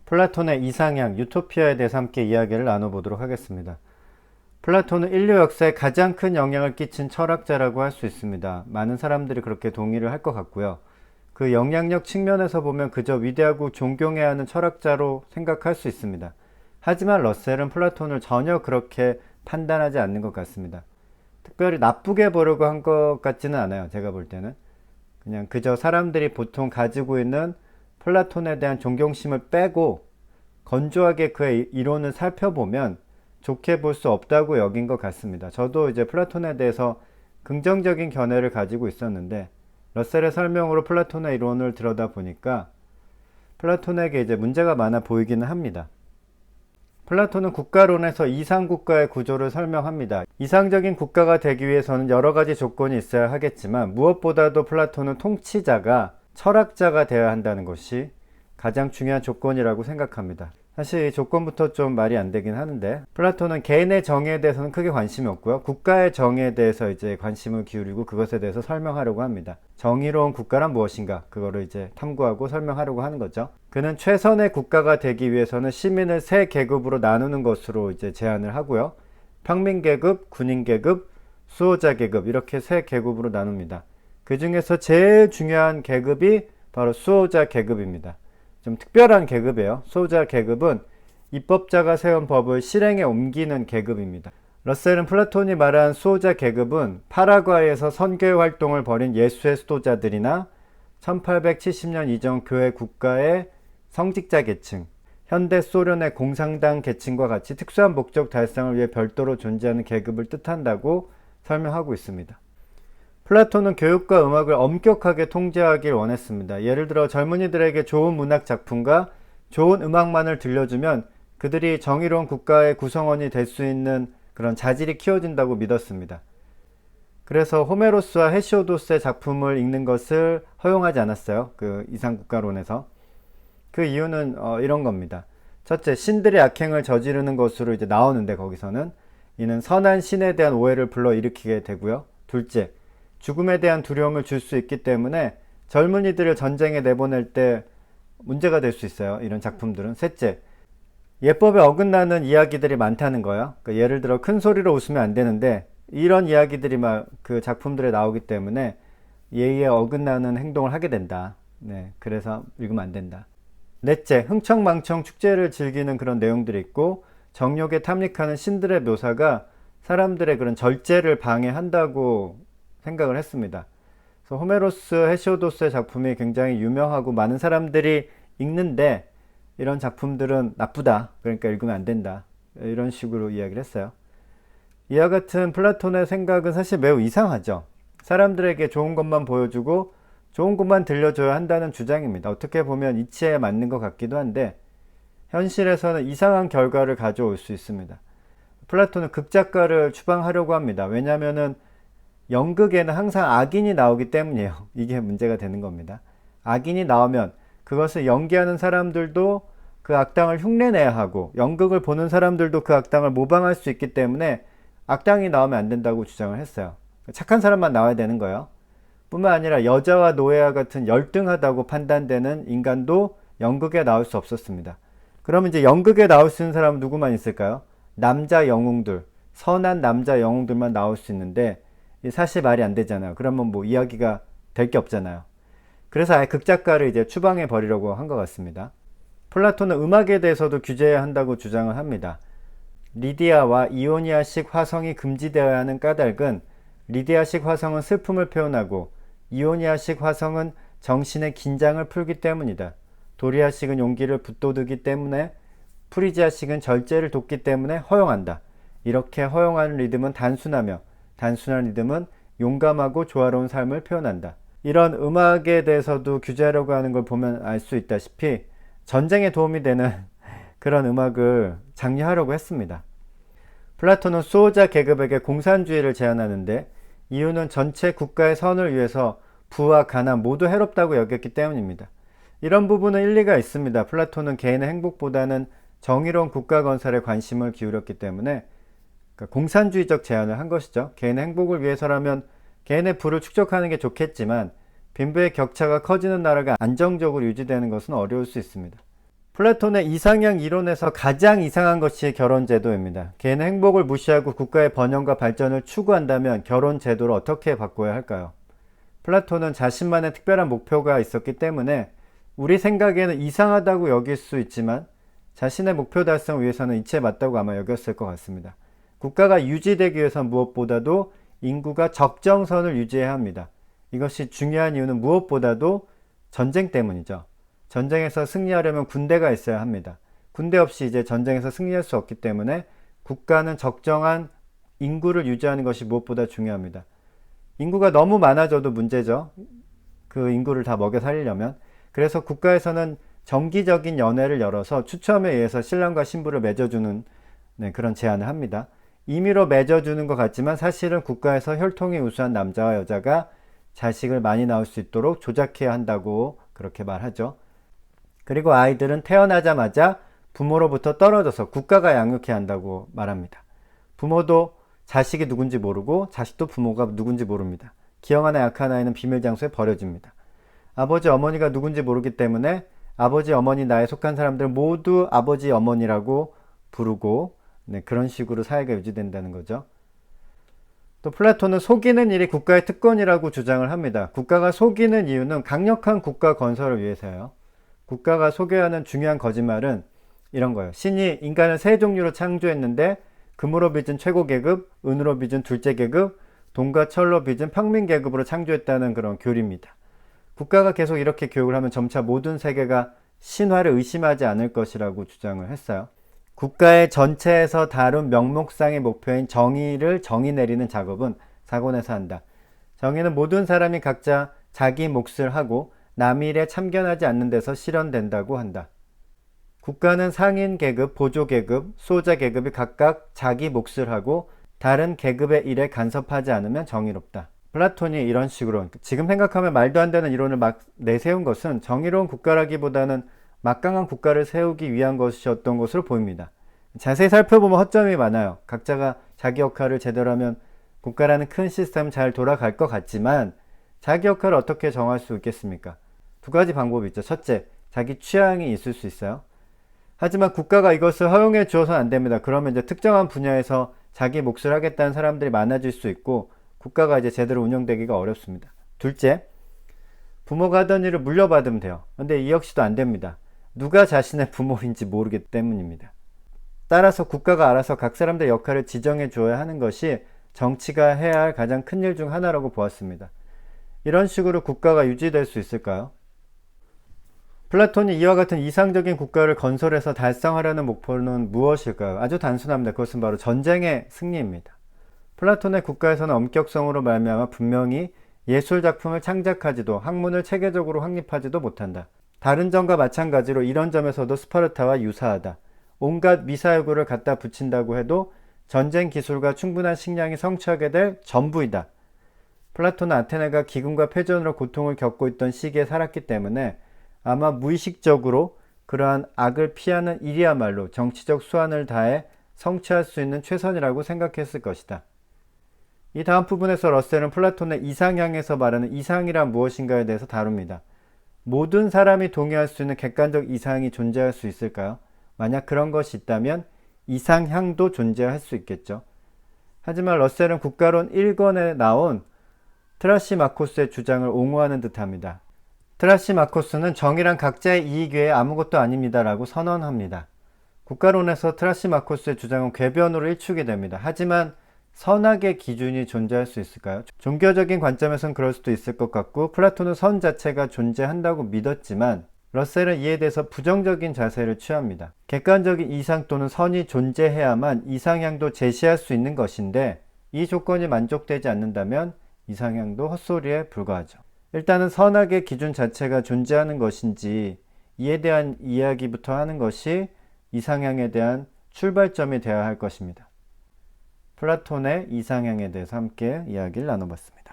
플라톤의 이상향, 유토피아에 대해서 함께 이야기를 나눠보도록 하겠습니다. 플라톤은 인류 역사에 가장 큰 영향을 끼친 철학자라고 할 수 있습니다. 많은 사람들이 그렇게 동의를 할 것 같고요. 그 영향력 측면에서 보면 그저 위대하고 존경해야 하는 철학자로 생각할 수 있습니다. 하지만 러셀은 플라톤을 전혀 그렇게 판단하지 않는 것 같습니다. 특별히 나쁘게 보려고 한 것 같지는 않아요. 제가 볼 때는. 그냥 그저 사람들이 보통 가지고 있는 플라톤에 대한 존경심을 빼고 건조하게 그의 이론을 살펴보면 좋게 볼 수 없다고 여긴 것 같습니다. 저도 이제 플라톤에 대해서 긍정적인 견해를 가지고 있었는데 러셀의 설명으로 플라톤의 이론을 들여다보니까 플라톤에게 이제 문제가 많아 보이기는 합니다. 플라톤은 국가론에서 이상국가의 구조를 설명합니다. 이상적인 국가가 되기 위해서는 여러 가지 조건이 있어야 하겠지만 무엇보다도 플라톤은 통치자가 철학자가 되어야 한다는 것이 가장 중요한 조건이라고 생각합니다. 사실 이 조건부터 좀 말이 안 되긴 하는데 플라톤은 개인의 정의에 대해서는 크게 관심이 없고요. 국가의 정의에 대해서 이제 관심을 기울이고 그것에 대해서 설명하려고 합니다. 정의로운 국가란 무엇인가? 그거를 이제 탐구하고 설명하려고 하는 거죠. 그는 최선의 국가가 되기 위해서는 시민을 세 계급으로 나누는 것으로 이제 제안을 하고요. 평민계급, 군인계급, 수호자계급 이렇게 세 계급으로 나눕니다. 그 중에서 제일 중요한 계급이 바로 수호자 계급입니다. 좀 특별한 계급이에요. 수호자 계급은 입법자가 세운 법을 실행에 옮기는 계급입니다. 러셀은 플라톤이 말한 수호자 계급은 파라과이에서 선교 활동을 벌인 예수의 수도자들이나 1870년 이전 교회 국가의 성직자 계층, 현대 소련의 공산당 계층과 같이 특수한 목적 달성을 위해 별도로 존재하는 계급을 뜻한다고 설명하고 있습니다. 플라톤은 교육과 음악을 엄격하게 통제하길 원했습니다. 예를 들어 젊은이들에게 좋은 문학 작품과 좋은 음악만을 들려주면 그들이 정의로운 국가의 구성원이 될 수 있는 그런 자질이 키워진다고 믿었습니다. 그래서 호메로스와 헤시오도스의 작품을 읽는 것을 허용하지 않았어요. 그 이상국가론에서. 그 이유는 이런 겁니다. 첫째, 신들의 악행을 저지르는 것으로 이제 나오는데 거기서는 이는 선한 신에 대한 오해를 불러일으키게 되고요. 둘째, 죽음에 대한 두려움을 줄 수 있기 때문에 젊은이들을 전쟁에 내보낼 때 문제가 될 수 있어요. 이런 작품들은. 셋째, 예법에 어긋나는 이야기들이 많다는 거예요. 그러니까 예를 들어 큰 소리로 웃으면 안 되는데 이런 이야기들이 막 그 작품들에 나오기 때문에 예의에 어긋나는 행동을 하게 된다. 네, 그래서 읽으면 안 된다. 넷째, 흥청망청 축제를 즐기는 그런 내용들이 있고 정욕에 탐닉하는 신들의 묘사가 사람들의 그런 절제를 방해한다고 생각을 했습니다. 그래서 호메로스, 헤시오도스의 작품이 굉장히 유명하고 많은 사람들이 읽는데 이런 작품들은 나쁘다. 그러니까 읽으면 안 된다. 이런 식으로 이야기를 했어요. 이와 같은 플라톤의 생각은 사실 매우 이상하죠. 사람들에게 좋은 것만 보여주고 좋은 것만 들려줘야 한다는 주장입니다. 어떻게 보면 이치에 맞는 것 같기도 한데 현실에서는 이상한 결과를 가져올 수 있습니다. 플라톤은 극작가를 추방하려고 합니다. 왜냐하면 연극에는 항상 악인이 나오기 때문이에요. 이게 문제가 되는 겁니다. 악인이 나오면 그것을 연기하는 사람들도 그 악당을 흉내내야 하고 연극을 보는 사람들도 그 악당을 모방할 수 있기 때문에 악당이 나오면 안 된다고 주장을 했어요. 착한 사람만 나와야 되는 거예요. 뿐만 아니라 여자와 노예와 같은 열등하다고 판단되는 인간도 연극에 나올 수 없었습니다. 그러면 이제 연극에 나올 수 있는 사람은 누구만 있을까요? 남자 영웅들, 선한 남자 영웅들만 나올 수 있는데 사실 말이 안 되잖아요. 그러면 뭐 이야기가 될 게 없잖아요. 그래서 아예 극작가를 이제 추방해 버리려고 한 것 같습니다. 플라톤은 음악에 대해서도 규제해야 한다고 주장을 합니다. 리디아와 이오니아식 화성이 금지되어야 하는 까닭은 리디아식 화성은 슬픔을 표현하고 이오니아식 화성은 정신의 긴장을 풀기 때문이다. 도리아식은 용기를 북돋우기 때문에 프리지아식은 절제를 돕기 때문에 허용한다. 이렇게 허용하는 리듬은 단순하며 단순한 리듬은 용감하고 조화로운 삶을 표현한다. 이런 음악에 대해서도 규제하려고 하는 걸 보면 알 수 있다시피 전쟁에 도움이 되는 그런 음악을 장려하려고 했습니다. 플라톤은 수호자 계급에게 공산주의를 제안하는데 이유는 전체 국가의 선을 위해서 부와 가난 모두 해롭다고 여겼기 때문입니다. 이런 부분은 일리가 있습니다. 플라톤은 개인의 행복보다는 정의로운 국가 건설에 관심을 기울였기 때문에 공산주의적 제안을 한 것이죠. 개인의 행복을 위해서라면 개인의 부를 축적하는 게 좋겠지만 빈부의 격차가 커지는 나라가 안정적으로 유지되는 것은 어려울 수 있습니다. 플라톤의 이상향 이론에서 가장 이상한 것이 결혼제도입니다. 개인의 행복을 무시하고 국가의 번영과 발전을 추구한다면 결혼제도를 어떻게 바꿔야 할까요? 플라톤은 자신만의 특별한 목표가 있었기 때문에 우리 생각에는 이상하다고 여길 수 있지만 자신의 목표 달성을 위해서는 이치에 맞다고 아마 여겼을 것 같습니다. 국가가 유지되기 위해선 무엇보다도 인구가 적정선을 유지해야 합니다. 이것이 중요한 이유는 무엇보다도 전쟁 때문이죠. 전쟁에서 승리하려면 군대가 있어야 합니다. 군대 없이 이제 전쟁에서 승리할 수 없기 때문에 국가는 적정한 인구를 유지하는 것이 무엇보다 중요합니다. 인구가 너무 많아져도 문제죠. 그 인구를 다 먹여 살리려면. 그래서 국가에서는 정기적인 연회를 열어서 추첨에 의해서 신랑과 신부를 맺어주는 그런 제안을 합니다. 임의로 맺어주는 것 같지만 사실은 국가에서 혈통이 우수한 남자와 여자가 자식을 많이 낳을 수 있도록 조작해야 한다고 그렇게 말하죠. 그리고 아이들은 태어나자마자 부모로부터 떨어져서 국가가 양육해야 한다고 말합니다. 부모도 자식이 누군지 모르고 자식도 부모가 누군지 모릅니다. 기형 하나 약한 아이는 비밀 장소에 버려집니다. 아버지 어머니가 누군지 모르기 때문에 아버지 어머니 나에 속한 사람들 모두 아버지 어머니라고 부르고 그런 식으로 사회가 유지된다는 거죠. 또 플라톤은 속이는 일이 국가의 특권이라고 주장을 합니다. 국가가 속이는 이유는 강력한 국가 건설을 위해서요. 국가가 속여야 하는 중요한 거짓말은 이런 거예요. 신이 인간을 세 종류로 창조했는데 금으로 빚은 최고 계급, 은으로 빚은 둘째 계급, 돈과 철로 빚은 평민 계급으로 창조했다는 그런 교리입니다. 국가가 계속 이렇게 교육을 하면 점차 모든 세계가 신화를 의심하지 않을 것이라고 주장을 했어요. 국가의 전체에서 다룬 명목상의 목표인 정의를 정의 내리는 작업은 사고내서 한다. 정의는 모든 사람이 각자 자기 몫을 하고 남의 일에 참견하지 않는 데서 실현된다고 한다. 국가는 상인 계급, 보조 계급, 수호자 계급이 각각 자기 몫을 하고 다른 계급의 일에 간섭하지 않으면 정의롭다. 플라톤이 이런 식으로 지금 생각하면 말도 안 되는 이론을 막 내세운 것은 정의로운 국가라기보다는 막강한 국가를 세우기 위한 것이었던 것으로 보입니다. 자세히 살펴보면 허점이 많아요. 각자가 자기 역할을 제대로 하면 국가라는 큰 시스템 잘 돌아갈 것 같지만 자기 역할을 어떻게 정할 수 있겠습니까? 두 가지 방법이 있죠. 첫째, 자기 취향이 있을 수 있어요. 하지만 국가가 이것을 허용해 주어서는 안 됩니다. 그러면 이제 특정한 분야에서 자기 몫을 하겠다는 사람들이 많아질 수 있고 국가가 이제 제대로 운영되기가 어렵습니다. 둘째, 부모가 하던 일을 물려받으면 돼요. 근데 이 역시도 안 됩니다. 누가 자신의 부모인지 모르기 때문입니다. 따라서 국가가 알아서 각 사람들의 역할을 지정해 주어야 하는 것이 정치가 해야 할 가장 큰 일 중 하나라고 보았습니다. 이런 식으로 국가가 유지될 수 있을까요? 플라톤이 이와 같은 이상적인 국가를 건설해서 달성하려는 목표는 무엇일까요? 아주 단순합니다. 그것은 바로 전쟁의 승리입니다. 플라톤의 국가에서는 엄격성으로 말미암아 분명히 예술작품을 창작하지도 학문을 체계적으로 확립하지도 못한다. 다른 점과 마찬가지로 이런 점에서도 스파르타와 유사하다. 온갖 미사여구를 갖다 붙인다고 해도 전쟁 기술과 충분한 식량이 성취하게 될 전부이다. 플라톤은 아테네가 기근과 패전으로 고통을 겪고 있던 시기에 살았기 때문에 아마 무의식적으로 그러한 악을 피하는 일이야말로 정치적 수완을 다해 성취할 수 있는 최선이라고 생각했을 것이다. 이 다음 부분에서 러셀은 플라톤의 이상향에서 말하는 이상이란 무엇인가에 대해서 다룹니다. 모든 사람이 동의할 수 있는 객관적 이상이 존재할 수 있을까요? 만약 그런 것이 있다면 이상향도 존재할 수 있겠죠. 하지만 러셀은 국가론 1권에 나온 트라시마코스의 주장을 옹호하는 듯합니다. 트라시마코스는 정의란 각자의 이익 외에 아무것도 아닙니다 라고 선언합니다. 국가론에서 트라시마코스의 주장은 궤변으로 일축이 됩니다. 하지만 선악의 기준이 존재할 수 있을까요? 종교적인 관점에선 그럴 수도 있을 것 같고 플라톤은 선 자체가 존재한다고 믿었지만 러셀은 이에 대해서 부정적인 자세를 취합니다. 객관적인 이상 또는 선이 존재해야만 이상향도 제시할 수 있는 것인데 이 조건이 만족되지 않는다면 이상향도 헛소리에 불과하죠. 일단은 선악의 기준 자체가 존재하는 것인지 이에 대한 이야기부터 하는 것이 이상향에 대한 출발점이 되어야 할 것입니다. 플라톤의 이상향에 대해서 함께 이야기를 나눠봤습니다.